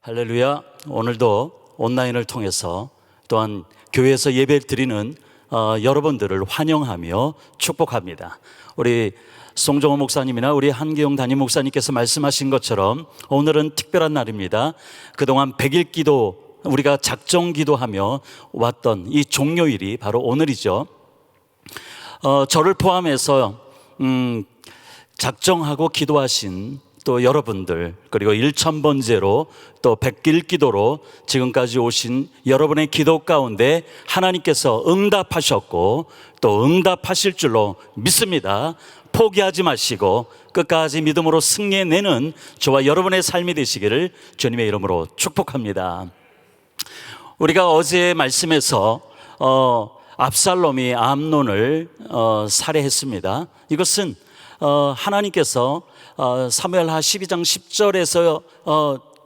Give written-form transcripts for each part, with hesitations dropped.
할렐루야. 오늘도 온라인을 통해서 또한 교회에서 예배를 드리는 여러분들을 환영하며 축복합니다. 우리 송정호 목사님이나 우리 한기용 담임 목사님께서 말씀하신 것처럼 오늘은 특별한 날입니다. 그동안 100일 기도, 우리가 작정 기도하며 왔던 이 종료일이 바로 오늘이죠. 저를 포함해서 작정하고 기도하신 또 여러분들, 그리고 1000번째로 또 100일 기도로 지금까지 오신 여러분의 기도 가운데 하나님께서 응답하셨고 또 응답하실 줄로 믿습니다. 포기하지 마시고 끝까지 믿음으로 승리해내는 저와 여러분의 삶이 되시기를 주님의 이름으로 축복합니다. 우리가 어제 말씀에서 압살롬이 암논을 살해했습니다. 이것은 하나님께서 사무엘하 12장 10절에서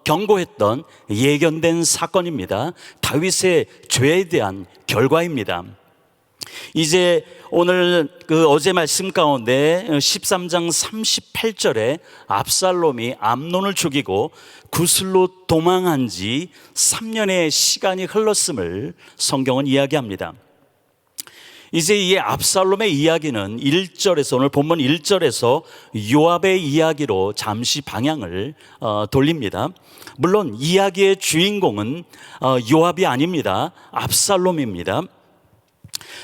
경고했던 예견된 사건입니다. 다윗의 죄에 대한 결과입니다. 이제 오늘 어제 말씀 가운데 13장 38절에 압살롬이 암논을 죽이고 구슬로 도망한 지 3년의 시간이 흘렀음을 성경은 이야기합니다. 이제 이 압살롬의 이야기는 1절에서, 오늘 본문 1절에서 요압의 이야기로 잠시 방향을 돌립니다. 물론 이야기의 주인공은 요압이 아닙니다. 압살롬입니다.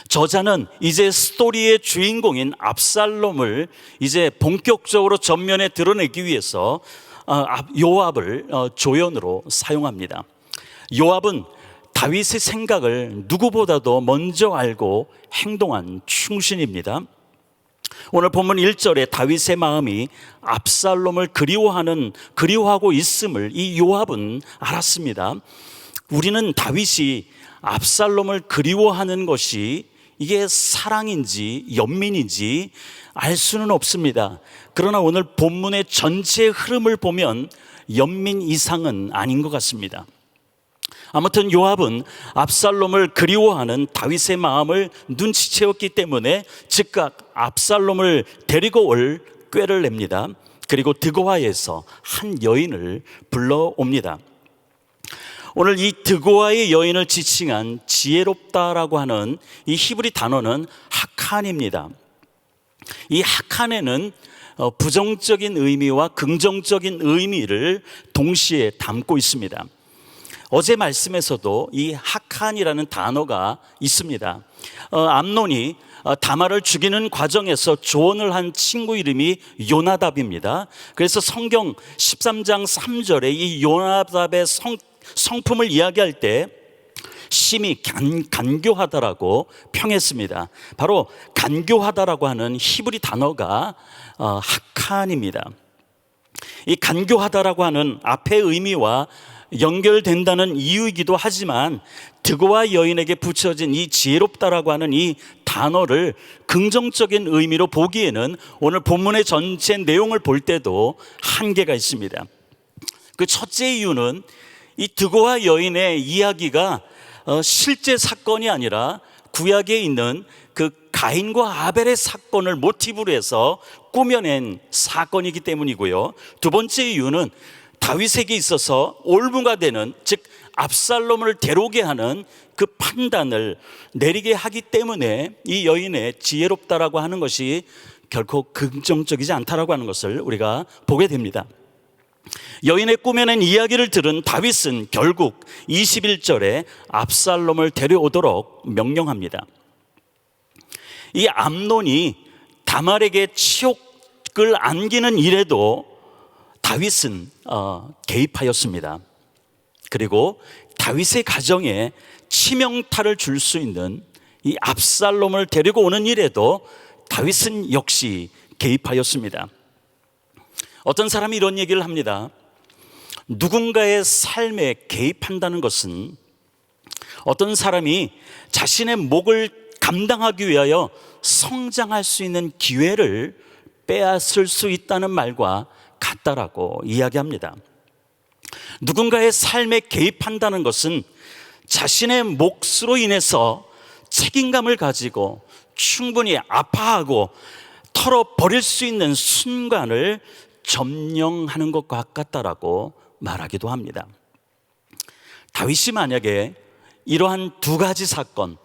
저자는 이제 스토리의 주인공인 압살롬을 이제 본격적으로 전면에 드러내기 위해서 요압을 조연으로 사용합니다. 요압은 다윗의 생각을 누구보다도 먼저 알고 행동한 충신입니다. 오늘 본문 1절에 다윗의 마음이 압살롬을 그리워하고 있음을 이 요압은 알았습니다. 우리는 다윗이 압살롬을 그리워하는 것이 이게 사랑인지 연민인지 알 수는 없습니다. 그러나 오늘 본문의 전체 흐름을 보면 연민 이상은 아닌 것 같습니다. 아무튼 요압은 압살롬을 그리워하는 다윗의 마음을 눈치채었기 때문에 즉각 압살롬을 데리고 올 꾀를 냅니다. 그리고 드고아에서 한 여인을 불러옵니다. 오늘 이 드고아의 여인을 지칭한 지혜롭다라고 하는 이 히브리 단어는 하칸입니다. 이 하칸에는 부정적인 의미와 긍정적인 의미를 동시에 담고 있습니다. 어제 말씀에서도 이 하칸이라는 단어가 있습니다. 암논이 다말을 죽이는 과정에서 조언을 한 친구 이름이 요나답입니다. 그래서 성경 13장 3절에 이 요나답의 성품을 이야기할 때 심히 간교하다라고 평했습니다. 바로 간교하다라고 하는 히브리 단어가 하칸입니다. 이 간교하다라고 하는 앞의 의미와 연결된다는 이유이기도 하지만 드고아 여인에게 붙여진 이 지혜롭다라고 하는 이 단어를 긍정적인 의미로 보기에는 오늘 본문의 전체 내용을 볼 때도 한계가 있습니다. 그 첫째 이유는 이 드고아 여인의 이야기가 실제 사건이 아니라 구약에 있는 그 가인과 아벨의 사건을 모티브로 해서 꾸며낸 사건이기 때문이고요. 두 번째 이유는 다윗에게 있어서 올무가 되는, 즉 압살롬을 데려오게 하는 그 판단을 내리게 하기 때문에 이 여인의 지혜롭다라고 하는 것이 결코 긍정적이지 않다라고 하는 것을 우리가 보게 됩니다. 여인의 꾸며낸 이야기를 들은 다윗은 결국 21절에 압살롬을 데려오도록 명령합니다. 이 암논이 다말에게 치욕을 안기는 일에도 다윗은 개입하였습니다. 그리고 다윗의 가정에 치명타를 줄 수 있는 이 압살롬을 데리고 오는 일에도 다윗은 역시 개입하였습니다. 어떤 사람이 이런 얘기를 합니다. 누군가의 삶에 개입한다는 것은 어떤 사람이 자신의 몫을 감당하기 위하여 성장할 수 있는 기회를 빼앗을 수 있다는 말과 같다라고 이야기합니다. 누군가의 삶에 개입한다는 것은 자신의 몫으로 인해서 책임감을 가지고 충분히 아파하고 털어버릴 수 있는 순간을 점령하는 것과 같다라고 말하기도 합니다. 다윗이 만약에 이러한 두 가지 사건,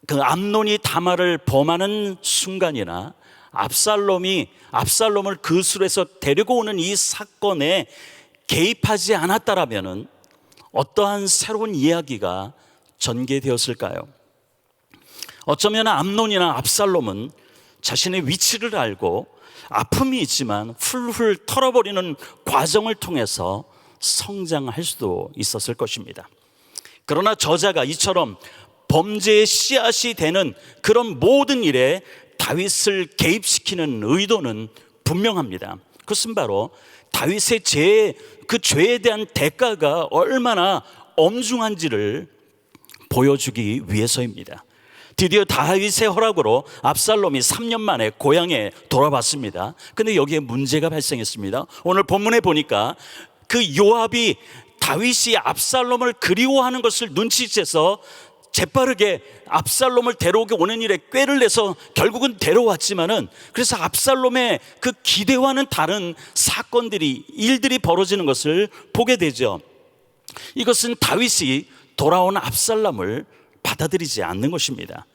그 암논이 다말을 범하는 순간이나 압살롬을 그술에서 데리고 오는 이 사건에 개입하지 않았다라면은 어떠한 새로운 이야기가 전개되었을까요? 어쩌면 암논이나 압살롬은 자신의 위치를 알고 아픔이 있지만 훌훌 털어버리는 과정을 통해서 성장할 수도 있었을 것입니다. 그러나 저자가 이처럼 범죄의 씨앗이 되는 그런 모든 일에 다윗을 개입시키는 의도는 분명합니다. 그것은 바로 다윗의 그 죄에 대한 대가가 얼마나 엄중한지를 보여주기 위해서입니다. 드디어 다윗의 허락으로 압살롬이 3년 만에 고향에 돌아왔습니다. 근데 여기에 문제가 발생했습니다. 오늘 본문에 보니까 그 요압이 다윗이 압살롬을 그리워하는 것을 눈치채서 재빠르게 압살롬을 데려오게 오는 일에 꾀를 내서 결국은 데려왔지만은, 그래서 압살롬의 그 기대와는 다른 일들이 벌어지는 것을 보게 되죠. 이것은 다윗이 돌아온 압살롬을 받아들이지 않는 것입니다.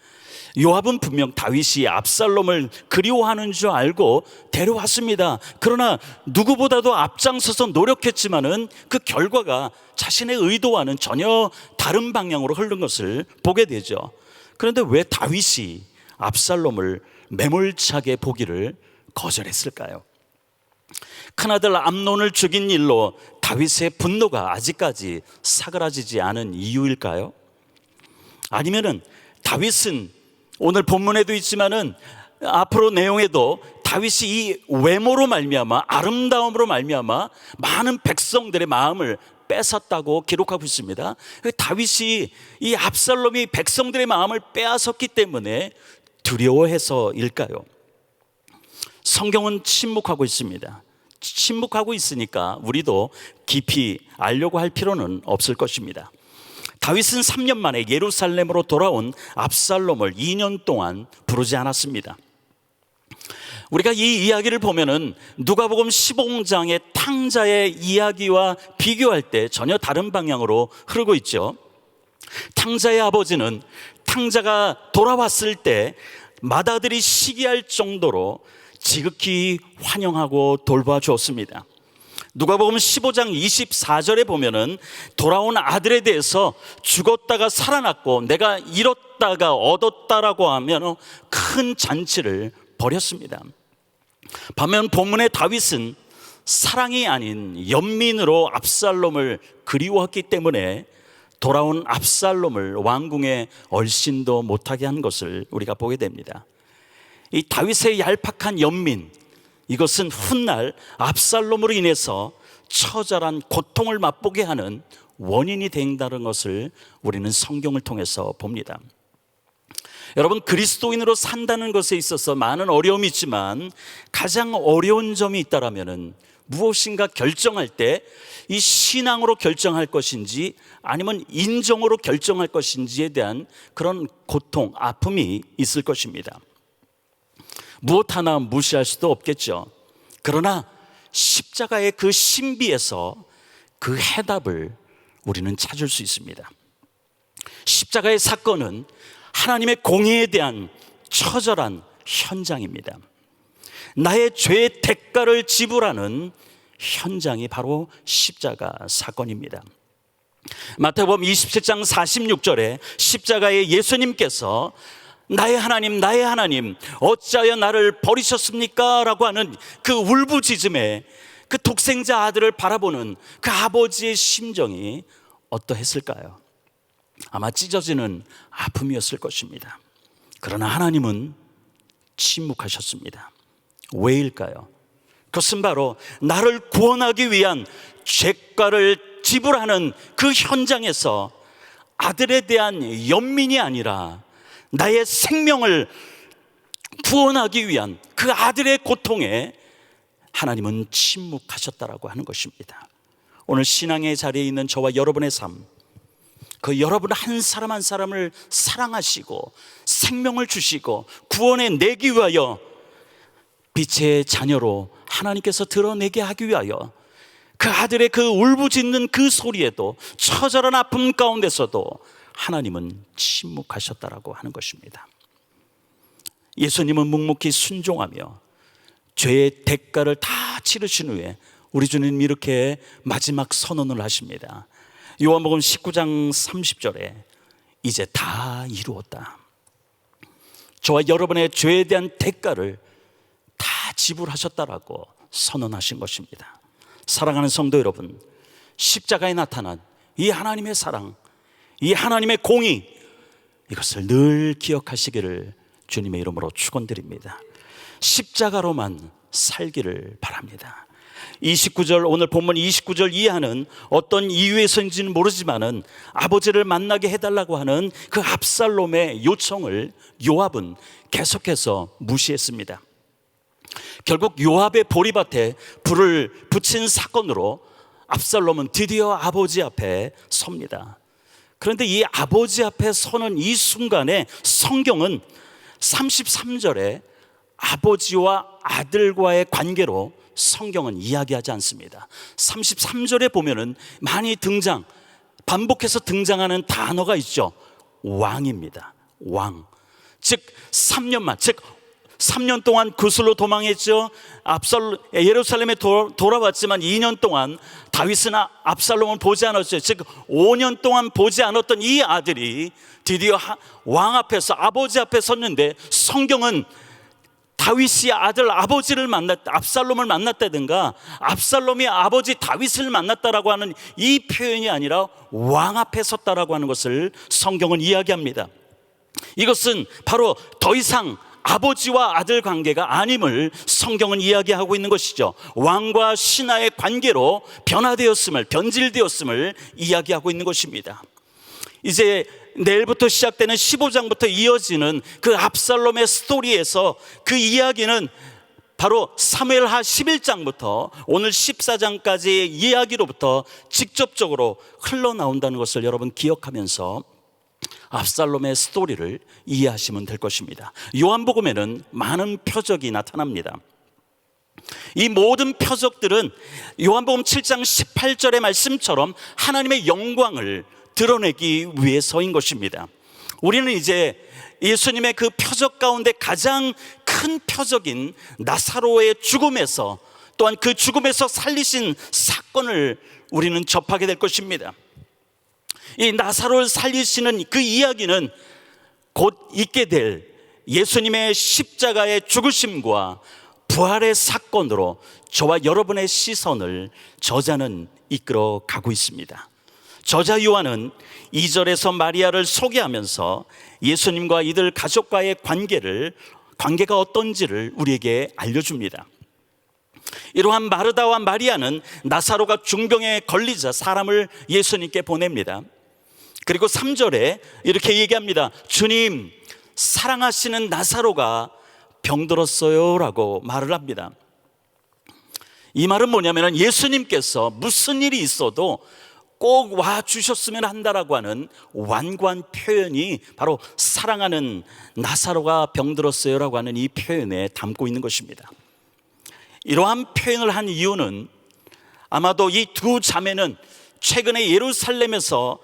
요압은 분명 다윗이 압살롬을 그리워하는 줄 알고 데려왔습니다. 그러나 누구보다도 앞장서서 노력했지만은 그 결과가 자신의 의도와는 전혀 다른 방향으로 흐른 것을 보게 되죠. 그런데 왜 다윗이 압살롬을 매몰차게 보기를 거절했을까요? 큰아들 암논을 죽인 일로 다윗의 분노가 아직까지 사그라지지 않은 이유일까요? 아니면은 다윗은 오늘 본문에도 있지만은 앞으로 내용에도 다윗이 이 외모로 말미암아, 아름다움으로 말미암아 많은 백성들의 마음을 뺏었다고 기록하고 있습니다. 다윗이 이 압살롬이 백성들의 마음을 빼앗았기 때문에 두려워해서일까요? 성경은 침묵하고 있습니다. 침묵하고 있으니까 우리도 깊이 알려고 할 필요는 없을 것입니다. 다윗은 3년 만에 예루살렘으로 돌아온 압살롬을 2년 동안 부르지 않았습니다. 우리가 이 이야기를 보면은 누가복음 15장의 탕자의 이야기와 비교할 때 전혀 다른 방향으로 흐르고 있죠. 탕자의 아버지는 탕자가 돌아왔을 때 맏아들이 시기할 정도로 지극히 환영하고 돌봐주었습니다. 누가복음 15장 24절에 보면은 돌아온 아들에 대해서 죽었다가 살아났고 내가 잃었다가 얻었다라고 하면 큰 잔치를 벌였습니다. 반면 본문의 다윗은 사랑이 아닌 연민으로 압살롬을 그리워했기 때문에 돌아온 압살롬을 왕궁에 얼씬도 못하게 한 것을 우리가 보게 됩니다. 이 다윗의 얄팍한 연민, 이것은 훗날 압살롬으로 인해서 처절한 고통을 맛보게 하는 원인이 된다는 것을 우리는 성경을 통해서 봅니다. 여러분, 그리스도인으로 산다는 것에 있어서 많은 어려움이 있지만 가장 어려운 점이 있다라면은 무엇인가 결정할 때 이 신앙으로 결정할 것인지 아니면 인정으로 결정할 것인지에 대한 그런 고통, 아픔이 있을 것입니다. 무엇 하나 무시할 수도 없겠죠. 그러나 십자가의 그 신비에서 그 해답을 우리는 찾을 수 있습니다. 십자가의 사건은 하나님의 공의에 대한 처절한 현장입니다. 나의 죄의 대가를 지불하는 현장이 바로 십자가 사건입니다. 마태복음 27장 46절에 십자가에 예수님께서 나의 하나님 어찌하여 나를 버리셨습니까? 라고 하는 그 울부짖음에 그 독생자 아들을 바라보는 그 아버지의 심정이 어떠했을까요? 아마 찢어지는 아픔이었을 것입니다. 그러나 하나님은 침묵하셨습니다. 왜일까요? 그것은 바로 나를 구원하기 위한 죄가를 지불하는 그 현장에서 아들에 대한 연민이 아니라 나의 생명을 구원하기 위한 그 아들의 고통에 하나님은 침묵하셨다라고 하는 것입니다. 오늘 신앙의 자리에 있는 저와 여러분의 삶, 그 여러분 한 사람 한 사람을 사랑하시고 생명을 주시고 구원해 내기 위하여 빛의 자녀로 하나님께서 드러내게 하기 위하여 그 아들의 그 울부짖는 그 소리에도, 처절한 아픔 가운데서도 하나님은 침묵하셨다라고 하는 것입니다. 예수님은 묵묵히 순종하며 죄의 대가를 다 치르신 후에 우리 주님이 이렇게 마지막 선언을 하십니다. 요한복음 19장 30절에 이제 다 이루었다. 저와 여러분의 죄에 대한 대가를 다 지불하셨다라고 선언하신 것입니다. 사랑하는 성도 여러분, 십자가에 나타난 이 하나님의 사랑, 이 하나님의 공의, 이것을 늘 기억하시기를 주님의 이름으로 축원드립니다. 십자가로만 살기를 바랍니다. 29절, 오늘 본문 29절 이하는 어떤 이유에서인지는 모르지만은 아버지를 만나게 해달라고 하는 그 압살롬의 요청을 요압은 계속해서 무시했습니다. 결국 요압의 보리밭에 불을 붙인 사건으로 압살롬은 드디어 아버지 앞에 섭니다. 그런데 이 아버지 앞에 서는 이 순간에 성경은 33절에 아버지와 아들과의 관계로 성경은 이야기하지 않습니다. 33절에 보면은 많이 반복해서 등장하는 단어가 있죠. 왕입니다. 왕. 즉 3년 동안 구슬로 도망했죠. 예루살렘에 돌아왔지만 2년 동안 다윗은 압살롬을 보지 않았어요. 즉 5년 동안 보지 않았던 이 아들이 드디어 왕 앞에서, 아버지 앞에 섰는데, 성경은 다윗이 아들 압살롬을 만났다든가 압살롬이 아버지 다윗을 만났다라고 하는 이 표현이 아니라 왕 앞에 섰다라고 하는 것을 성경은 이야기합니다. 이것은 바로 더 이상 아버지와 아들 관계가 아님을 성경은 이야기하고 있는 것이죠. 왕과 신하의 관계로 변질되었음을 이야기하고 있는 것입니다. 이제 내일부터 시작되는 15장부터 이어지는 그 압살롬의 스토리에서 그 이야기는 바로 사무엘하 11장부터 오늘 14장까지의 이야기로부터 직접적으로 흘러나온다는 것을 여러분 기억하면서 압살롬의 스토리를 이해하시면 될 것입니다. 요한복음에는 많은 표적이 나타납니다. 이 모든 표적들은 요한복음 7장 18절의 말씀처럼 하나님의 영광을 드러내기 위해서인 것입니다. 우리는 이제 예수님의 그 표적 가운데 가장 큰 표적인 나사로의 죽음에서, 또한 그 죽음에서 살리신 사건을 우리는 접하게 될 것입니다. 이 나사로를 살리시는 그 이야기는 곧 있게 될 예수님의 십자가의 죽으심과 부활의 사건으로 저와 여러분의 시선을 저자는 이끌어 가고 있습니다. 저자 요한은 2절에서 마리아를 소개하면서 예수님과 이들 가족과의 관계가 어떤지를 우리에게 알려줍니다. 이러한 마르다와 마리아는 나사로가 중병에 걸리자 사람을 예수님께 보냅니다. 그리고 3절에 이렇게 얘기합니다. 주님, 사랑하시는 나사로가 병들었어요 라고 말을 합니다. 이 말은 뭐냐면 예수님께서 무슨 일이 있어도 꼭 와주셨으면 한다라고 하는 완고한 표현이 바로 사랑하는 나사로가 병들었어요 라고 하는 이 표현에 담고 있는 것입니다. 이러한 표현을 한 이유는 아마도 이 두 자매는 최근에 예루살렘에서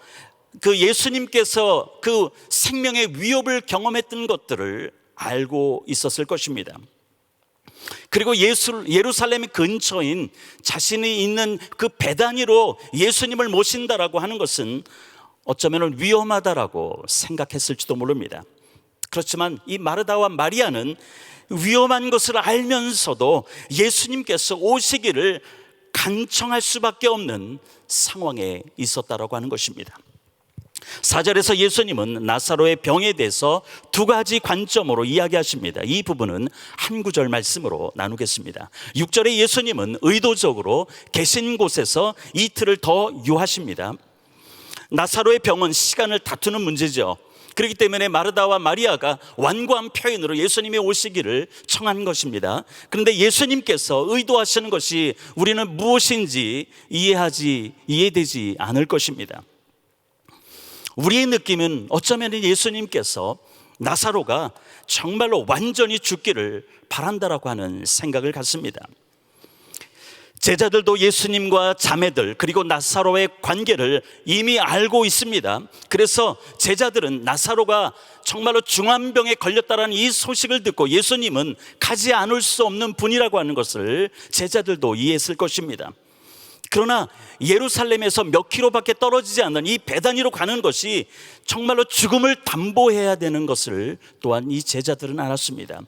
그 예수님께서 그 생명의 위협을 경험했던 것들을 알고 있었을 것입니다. 그리고 예루살렘 근처인 자신이 있는 그 베다니로 예수님을 모신다라고 하는 것은 어쩌면 위험하다라고 생각했을지도 모릅니다. 그렇지만 이 마르다와 마리아는 위험한 것을 알면서도 예수님께서 오시기를 간청할 수밖에 없는 상황에 있었다라고 하는 것입니다. 4절에서 예수님은 나사로의 병에 대해서 두 가지 관점으로 이야기하십니다. 이 부분은 한 구절 말씀으로 나누겠습니다. 6절에 예수님은 의도적으로 계신 곳에서 이틀을 더 유하십니다. 나사로의 병은 시간을 다투는 문제죠. 그렇기 때문에 마르다와 마리아가 완고한 표현으로 예수님이 오시기를 청한 것입니다. 그런데 예수님께서 의도하시는 것이 우리는 무엇인지 이해되지 않을 것입니다. 우리의 느낌은 어쩌면 예수님께서 나사로가 정말로 완전히 죽기를 바란다라고 하는 생각을 갖습니다. 제자들도 예수님과 자매들 그리고 나사로의 관계를 이미 알고 있습니다. 그래서 제자들은 나사로가 정말로 중환병에 걸렸다는 이 소식을 듣고 예수님은 가지 않을 수 없는 분이라고 하는 것을 제자들도 이해했을 것입니다. 그러나 예루살렘에서 몇 킬로밖에 떨어지지 않는 이 베다니로 가는 것이 정말로 죽음을 담보해야 되는 것을 또한 이 제자들은 알았습니다.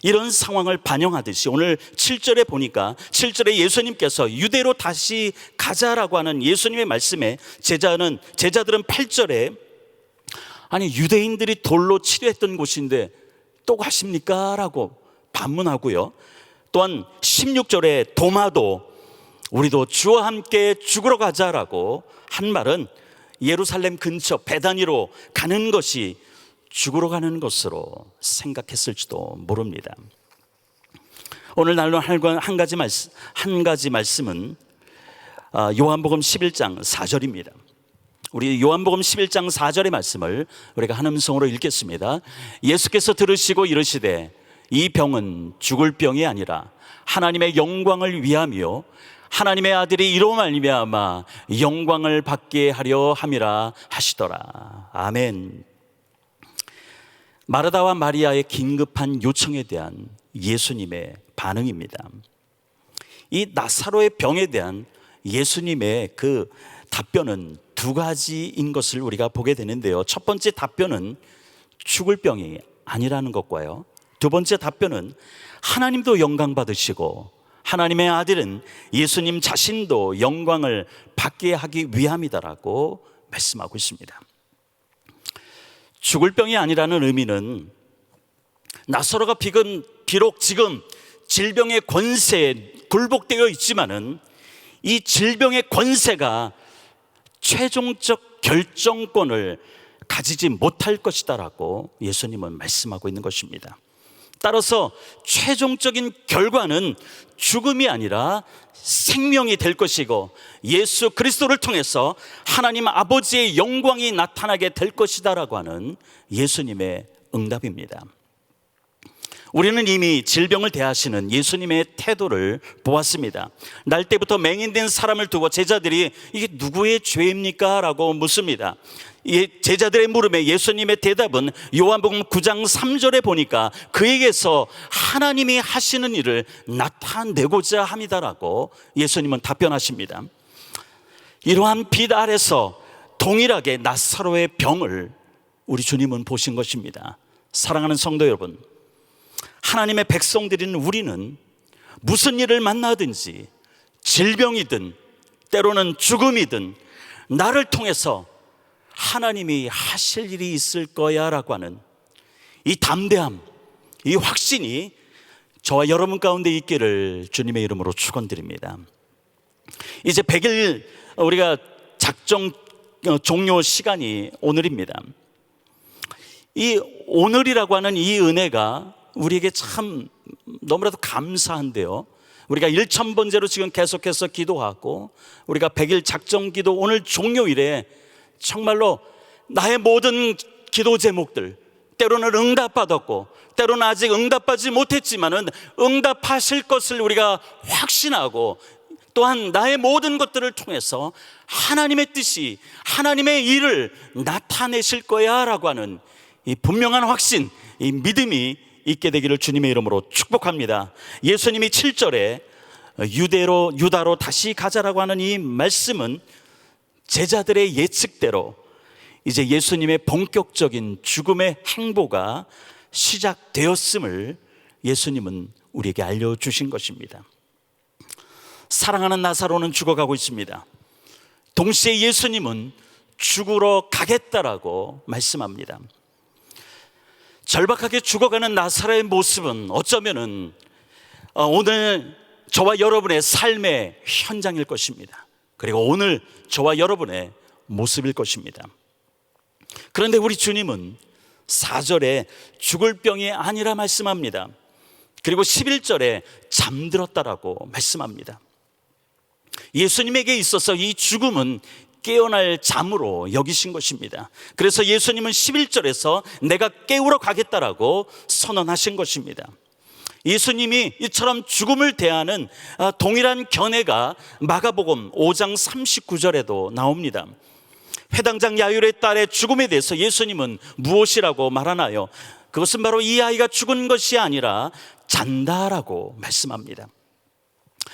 이런 상황을 반영하듯이 오늘 7절에 보니까 7절에 예수님께서 유대로 다시 가자라고 하는 예수님의 말씀에 제자들은 8절에 아니 유대인들이 돌로 치료했던 곳인데 또 가십니까? 라고 반문하고요. 또한 16절에 도마도 우리도 주와 함께 죽으러 가자라고 한 말은 예루살렘 근처 베다니로 가는 것이 죽으러 가는 것으로 생각했을지도 모릅니다. 오늘 날로 한 가지 말씀은 요한복음 11장 4절입니다. 우리 요한복음 11장 4절의 말씀을 우리가 한 음성으로 읽겠습니다. 예수께서 들으시고 이르시되 이 병은 죽을 병이 아니라 하나님의 영광을 위하며 하나님의 아들이 이로 말미암아 영광을 받게 하려 함이라 하시더라. 아멘. 마르다와 마리아의 긴급한 요청에 대한 예수님의 반응입니다. 이 나사로의 병에 대한 예수님의 그 답변은 두 가지인 것을 우리가 보게 되는데요. 첫 번째 답변은 죽을 병이 아니라는 것과요, 두 번째 답변은 하나님도 영광 받으시고 하나님의 아들은 예수님 자신도 영광을 받게 하기 위함이다라고 말씀하고 있습니다. 죽을 병이 아니라는 의미는 나사로가 비록 지금 질병의 권세에 굴복되어 있지만은 이 질병의 권세가 최종적 결정권을 가지지 못할 것이다라고 예수님은 말씀하고 있는 것입니다. 따라서 최종적인 결과는 죽음이 아니라 생명이 될 것이고 예수 그리스도를 통해서 하나님 아버지의 영광이 나타나게 될 것이다라고 하는 예수님의 응답입니다. 우리는 이미 질병을 대하시는 예수님의 태도를 보았습니다. 날 때부터 맹인된 사람을 두고 제자들이 이게 누구의 죄입니까? 라고 묻습니다. 제자들의 물음에 예수님의 대답은 요한복음 9장 3절에 보니까 그에게서 하나님이 하시는 일을 나타내고자 합니다라고 예수님은 답변하십니다. 이러한 빛 아래서 동일하게 나사로의 병을 우리 주님은 보신 것입니다. 사랑하는 성도 여러분, 하나님의 백성들인 우리는 무슨 일을 만나든지 질병이든 때로는 죽음이든 나를 통해서 하나님이 하실 일이 있을 거야 라고 하는 이 담대함, 이 확신이 저와 여러분 가운데 있기를 주님의 이름으로 축원드립니다. 이제 100일 우리가 작정 종료 시간이 오늘입니다. 이 오늘이라고 하는 이 은혜가 우리에게 참 너무나도 감사한데요, 우리가 1000번째로 지금 계속해서 기도하고 우리가 100일 작정기도 오늘 종료일에 정말로 나의 모든 기도 제목들 때로는 응답받았고 때로는 아직 응답받지 못했지만은 응답하실 것을 우리가 확신하고 또한 나의 모든 것들을 통해서 하나님의 뜻이 하나님의 일을 나타내실 거야 라고 하는 이 분명한 확신, 이 믿음이 있게 되기를 주님의 이름으로 축복합니다. 예수님이 7절에 유다로 다시 가자라고 하는 이 말씀은 제자들의 예측대로 이제 예수님의 본격적인 죽음의 행보가 시작되었음을 예수님은 우리에게 알려주신 것입니다. 사랑하는 나사로는 죽어가고 있습니다. 동시에 예수님은 죽으러 가겠다라고 말씀합니다. 절박하게 죽어가는 나사로의 모습은 어쩌면은 오늘 저와 여러분의 삶의 현장일 것입니다. 그리고 오늘 저와 여러분의 모습일 것입니다. 그런데 우리 주님은 4절에 죽을 병이 아니라 말씀합니다. 그리고 11절에 잠들었다라고 말씀합니다. 예수님에게 있어서 이 죽음은 깨어날 잠으로 여기신 것입니다. 그래서 예수님은 11절에서 내가 깨우러 가겠다라고 선언하신 것입니다. 예수님이 이처럼 죽음을 대하는 동일한 견해가 마가복음 5장 39절에도 나옵니다. 회당장 야율의 딸의 죽음에 대해서 예수님은 무엇이라고 말하나요? 그것은 바로 이 아이가 죽은 것이 아니라 잔다라고 말씀합니다.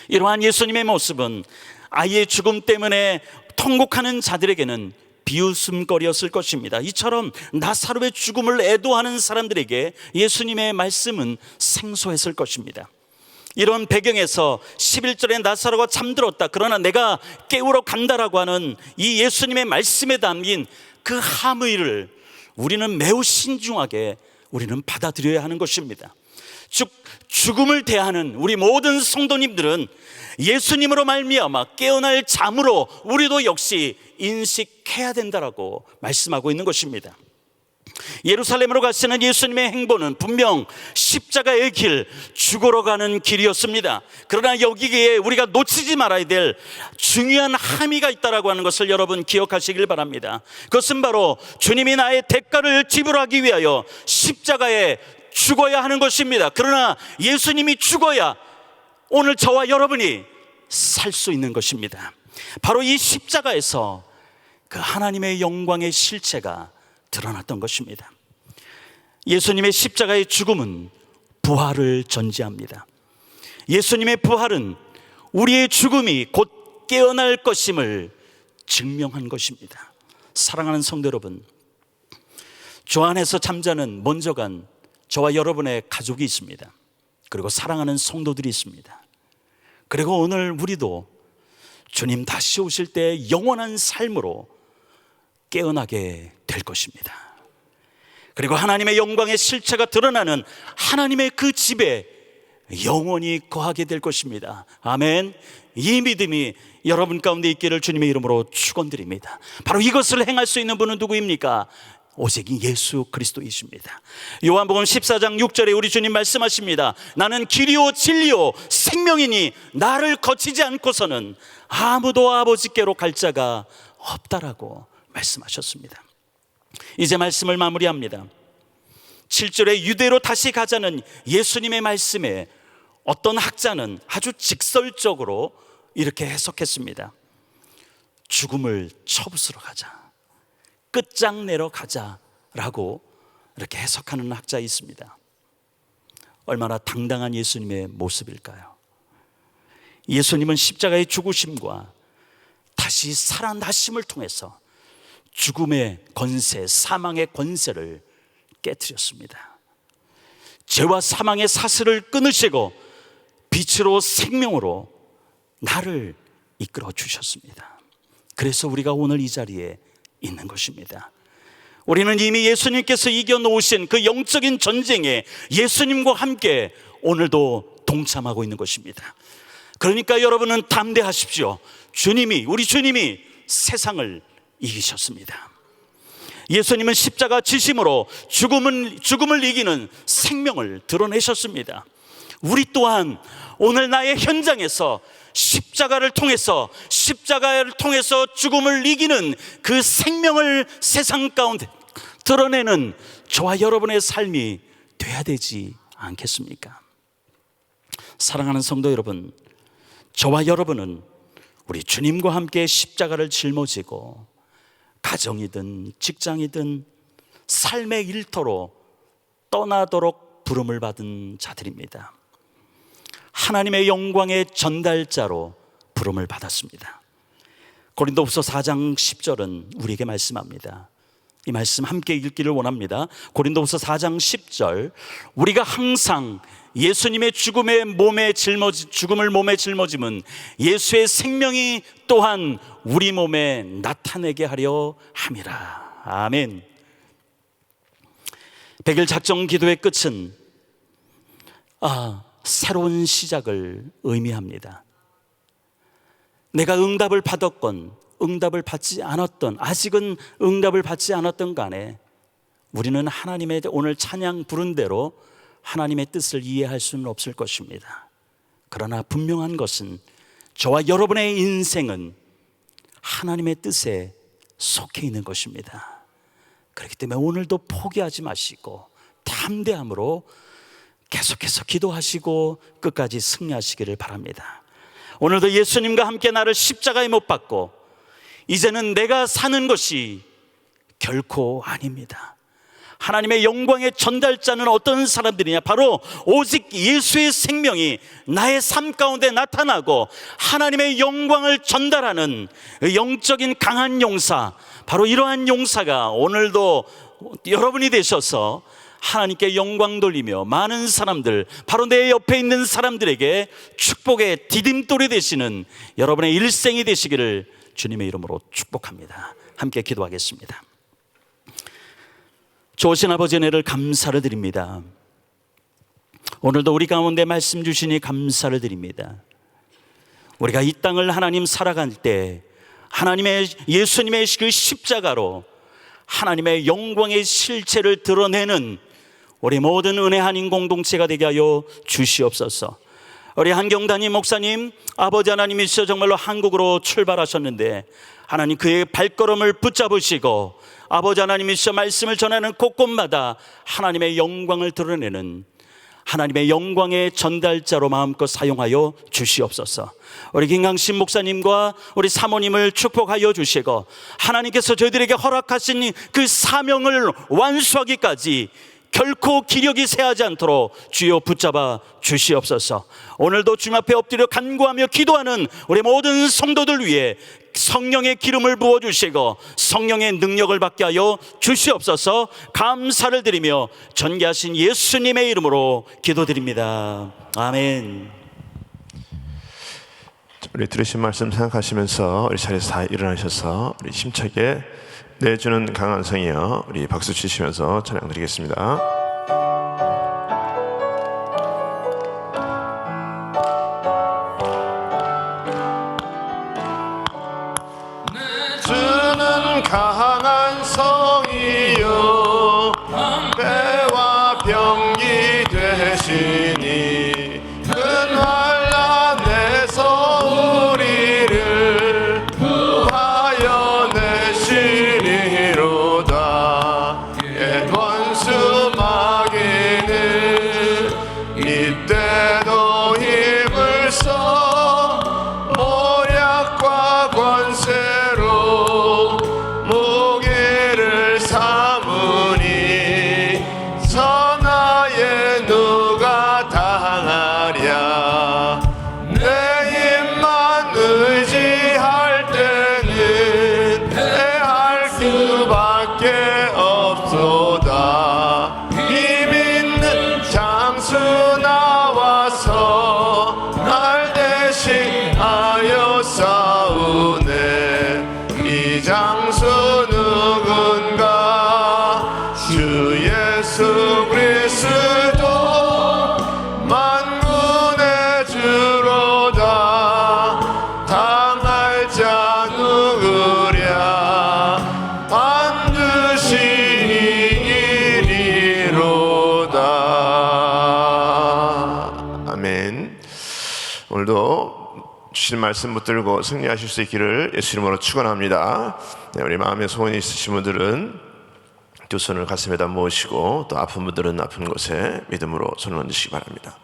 이러한 예수님의 모습은 아이의 죽음 때문에 통곡하는 자들에게는 비웃음거리였을 것입니다. 이처럼 나사로의 죽음을 애도하는 사람들에게 예수님의 말씀은 생소했을 것입니다. 이런 배경에서 11절에 나사로가 잠들었다, 그러나 내가 깨우러 간다라고 하는 이 예수님의 말씀에 담긴 그 함의를 우리는 매우 신중하게 우리는 받아들여야 하는 것입니다. 즉, 죽음을 대하는 우리 모든 성도님들은 예수님으로 말미암아 깨어날 잠으로 우리도 역시 인식해야 된다라고 말씀하고 있는 것입니다. 예루살렘으로 가시는 예수님의 행보는 분명 십자가의 길, 죽으러 가는 길이었습니다. 그러나 여기에 우리가 놓치지 말아야 될 중요한 함의가 있다라고 하는 것을 여러분 기억하시길 바랍니다. 그것은 바로 주님이 나의 대가를 지불하기 위하여 십자가에 죽어야 하는 것입니다. 그러나 예수님이 죽어야 오늘 저와 여러분이 살 수 있는 것입니다. 바로 이 십자가에서 그 하나님의 영광의 실체가 드러났던 것입니다. 예수님의 십자가의 죽음은 부활을 전제합니다. 예수님의 부활은 우리의 죽음이 곧 깨어날 것임을 증명한 것입니다. 사랑하는 성도 여러분, 주 안에서 잠자는 먼저 간 저와 여러분의 가족이 있습니다. 그리고 사랑하는 성도들이 있습니다. 그리고 오늘 우리도 주님 다시 오실 때 영원한 삶으로 깨어나게 될 것입니다. 그리고 하나님의 영광의 실체가 드러나는 하나님의 그 집에 영원히 거하게 될 것입니다. 아멘. 이 믿음이 여러분 가운데 있기를 주님의 이름으로 축원드립니다. 바로 이것을 행할 수 있는 분은 누구입니까? 오직 예수 그리스도이십니다. 요한복음 14장 6절에 우리 주님 말씀하십니다. 나는 길이요 진리요 생명이니 나를 거치지 않고서는 아무도 아버지께로 갈 자가 없다라고 말씀하셨습니다. 이제 말씀을 마무리합니다. 7절에 유대로 다시 가자는 예수님의 말씀에 어떤 학자는 아주 직설적으로 이렇게 해석했습니다. 죽음을 처부수러 가자, 끝장내러 가자라고 이렇게 해석하는 학자 있습니다. 얼마나 당당한 예수님의 모습일까요? 예수님은 십자가의 죽으심과 다시 살아나심을 통해서 죽음의 권세, 사망의 권세를 깨뜨렸습니다. 죄와 사망의 사슬을 끊으시고 빛으로 생명으로 나를 이끌어 주셨습니다. 그래서 우리가 오늘 이 자리에 있는 것입니다. 우리는 이미 예수님께서 이겨놓으신 그 영적인 전쟁에 예수님과 함께 오늘도 동참하고 있는 것입니다. 그러니까 여러분은 담대하십시오. 우리 주님이 세상을 이기셨습니다. 예수님은 십자가 지심으로 죽음을 이기는 생명을 드러내셨습니다. 우리 또한 오늘 나의 현장에서 십자가를 통해서 죽음을 이기는 그 생명을 세상 가운데 드러내는 저와 여러분의 삶이 돼야 되지 않겠습니까? 사랑하는 성도 여러분, 저와 여러분은 우리 주님과 함께 십자가를 짊어지고 가정이든 직장이든 삶의 일터로 떠나도록 부름을 받은 자들입니다. 하나님의 영광의 전달자로 부름을 받았습니다. 고린도후서 4장 10절은 우리에게 말씀합니다. 이 말씀 함께 읽기를 원합니다. 고린도후서 4장 10절, 우리가 항상 예수님의 죽음을 몸에 짊어짐은 예수의 생명이 또한 우리 몸에 나타내게 하려 함이라. 아멘. 백일 작정 기도의 끝은 새로운 시작을 의미합니다. 내가 응답을 받았건 응답을 받지 않았던, 아직은 응답을 받지 않았던 간에 우리는 하나님의 오늘 찬양 부른 대로 하나님의 뜻을 이해할 수는 없을 것입니다. 그러나 분명한 것은 저와 여러분의 인생은 하나님의 뜻에 속해 있는 것입니다. 그렇기 때문에 오늘도 포기하지 마시고 담대함으로 계속해서 기도하시고 끝까지 승리하시기를 바랍니다. 오늘도 예수님과 함께 나를 십자가에 못 박고 이제는 내가 사는 것이 결코 아닙니다. 하나님의 영광의 전달자는 어떤 사람들이냐? 바로 오직 예수의 생명이 나의 삶 가운데 나타나고 하나님의 영광을 전달하는 영적인 강한 용사, 바로 이러한 용사가 오늘도 여러분이 되셔서 하나님께 영광 돌리며 많은 사람들, 바로 내 옆에 있는 사람들에게 축복의 디딤돌이 되시는 여러분의 일생이 되시기를 주님의 이름으로 축복합니다. 함께 기도하겠습니다. 좋으신 아버지 은혜를 감사를 드립니다. 오늘도 우리 가운데 말씀 주시니 감사를 드립니다. 우리가 이 땅을 하나님 살아갈 때 하나님의 예수님의 그 십자가로 하나님의 영광의 실체를 드러내는 우리 모든 은혜 한인 공동체가 되게 하여 주시옵소서. 우리 한경단임 목사님, 아버지 하나님이시여 정말로 한국으로 출발하셨는데 하나님 그의 발걸음을 붙잡으시고 아버지 하나님이시여 말씀을 전하는 곳곳마다 하나님의 영광을 드러내는 하나님의 영광의 전달자로 마음껏 사용하여 주시옵소서. 우리 김강신 목사님과 우리 사모님을 축복하여 주시고 하나님께서 저희들에게 허락하신 그 사명을 완수하기까지 결코 기력이 쇠하지 않도록 주여 붙잡아 주시옵소서. 오늘도 주님 앞에 엎드려 간구하며 기도하는 우리 모든 성도들 위해 성령의 기름을 부어주시고 성령의 능력을 받게 하여 주시옵소서. 감사를 드리며 전개하신 예수님의 이름으로 기도드립니다. 아멘. 우리 들으신 말씀 생각하시면서 우리 자리에서 다 일어나셔서 우리 힘차게 내주는 강한 성이여 우리 박수 치시면서 찬양 드리겠습니다. 주는 강한 성이여 배와 병기 되시니 큰 환난에서 우리를 구하여 내시리로다. 옛 원수 마귀는 이때도 힘을 써 모략과 권세로 무기를 삼으니 선하에 누가 당하랴. 내 힘만 의지할 때는 패할 수밖에 없소다. 힘 있는 장수 나와서 날 대신하여 싸우네. 이 장수 누군가? 주 예수 그리스도 만군의 주로다. 당할 자 누구랴? 반드시 이기리로다. 아멘. 오늘도 주신 말씀 붙들고 승리하실 수 있기를 예수 이름으로 축원합니다. 네, 우리 마음에 소원이 있으신 분들은 두 손을 가슴에다 모으시고 또 아픈 분들은 아픈 곳에 믿음으로 손을 얹으시기 바랍니다.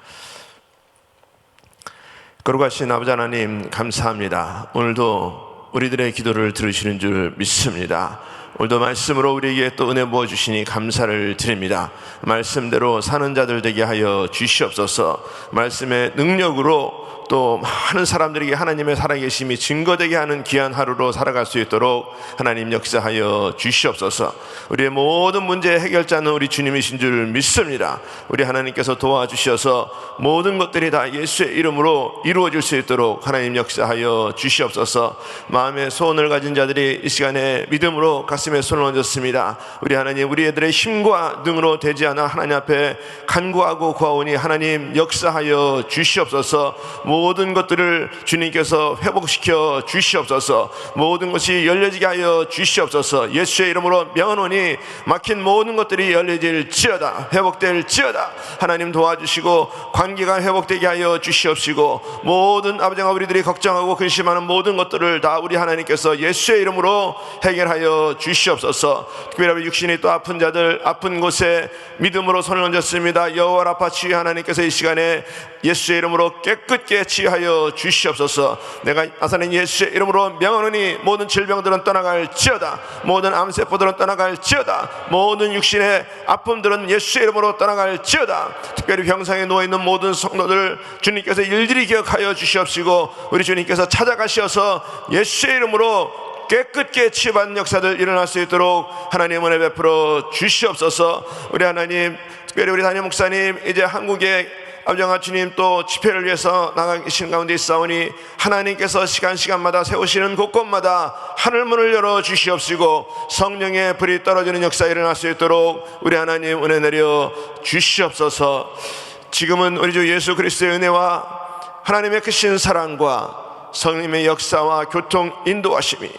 거룩하신 아버지 하나님 감사합니다. 오늘도 우리들의 기도를 들으시는 줄 믿습니다. 오늘도 말씀으로 우리에게 또 은혜 부어주시니 감사를 드립니다. 말씀대로 사는 자들 되게 하여 주시옵소서. 말씀의 능력으로 또 많은 사람들에게 하나님의 살아계심이 증거되게 하는 귀한 하루로 살아갈 수 있도록 하나님 역사하여 주시옵소서. 우리의 모든 문제의 해결자는 우리 주님이신 줄 믿습니다. 우리 하나님께서 도와주셔서 모든 것들이 다 예수의 이름으로 이루어질 수 있도록 하나님 역사하여 주시옵소서. 마음의 소원을 가진 자들이 이 시간에 믿음으로 가슴에 손을 얹었습니다. 우리 하나님, 우리 애들의 힘과 능으로 되지 않아 하나님 앞에 간구하고 구하오니 하나님 역사하여 주시옵소서. 모든 것들을 주님께서 회복시켜 주시옵소서. 모든 것이 열려지게 하여 주시옵소서. 예수의 이름으로 명하노니 막힌 모든 것들이 열려질지어다, 회복될지어다. 하나님 도와주시고 관계가 회복되게 하여 주시옵시고, 모든 아버지가 우리들이 걱정하고 근심하는 모든 것들을 다 우리 하나님께서 예수의 이름으로 해결하여 주시옵소서. 특별히 육신이 또 아픈 자들, 아픈 곳에 믿음으로 손을 얹었습니다. 여호와 라파 치유 하나님께서 이 시간에 예수의 이름으로 깨끗게 치유하여 주시옵소서. 내가 나사렛 예수의 이름으로 명하노니 모든 질병들은 떠나갈지어다, 모든 암세포들은 떠나갈지어다, 모든 육신의 아픔들은 예수의 이름으로 떠나갈지어다. 특별히 병상에 누워있는 모든 성도들 주님께서 일일이 기억하여 주시옵시고, 우리 주님께서 찾아가셔서 예수의 이름으로 깨끗게 치유받는 역사들 일어날 수 있도록 하나님 은혜 베풀어 주시옵소서. 우리 하나님, 특별히 우리 담임 목사님 이제 한국에 아버지와 주님 또 집회를 위해서 나가 계신 가운데 있사오니 하나님께서 시간마다 세우시는 곳곳마다 하늘문을 열어 주시옵시고, 성령의 불이 떨어지는 역사 일어날 수 있도록 우리 하나님 은혜 내려 주시옵소서. 지금은 우리 주 예수 그리스도의 은혜와 하나님의 크신 사랑과 성령의 역사와 교통 인도하심이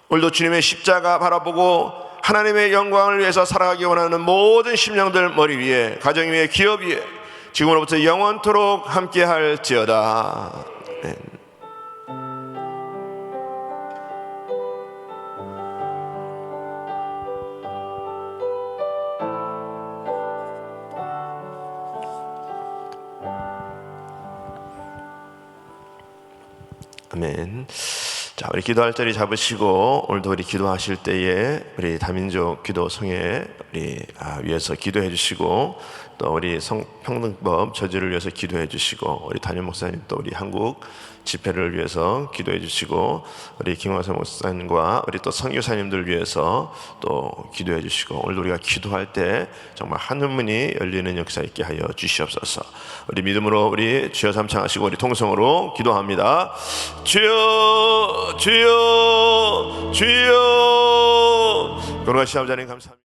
오늘도 주님의 십자가 바라보고 하나님의 영광을 위해서 살아가기 원하는 모든 심령들 머리 위에, 가정 위에, 기업 위에 지금으로부터 영원토록 함께 할지어다. 아멘. 아멘. 자, 우리 기도할 자리 잡으시고 오늘도 우리 기도하실 때에 우리 다민족 기도성회 우리 위해서 기도해 주시고, 또 우리 성평등법 저지를 위해서 기도해 주시고, 우리 담임 목사님 또 우리 한국 집회를 위해서 기도해 주시고, 우리 김화선 목사님과 우리 또 선교사님들 위해서 또 기도해 주시고, 오늘 우리가 기도할 때 정말 하늘문이 열리는 역사 있게 하여 주시옵소서. 우리 믿음으로 우리 주여 삼창하시고 우리 통성으로 기도합니다. 주여 주여 주여. 거룩하신 아버지 하나님 감사합니다.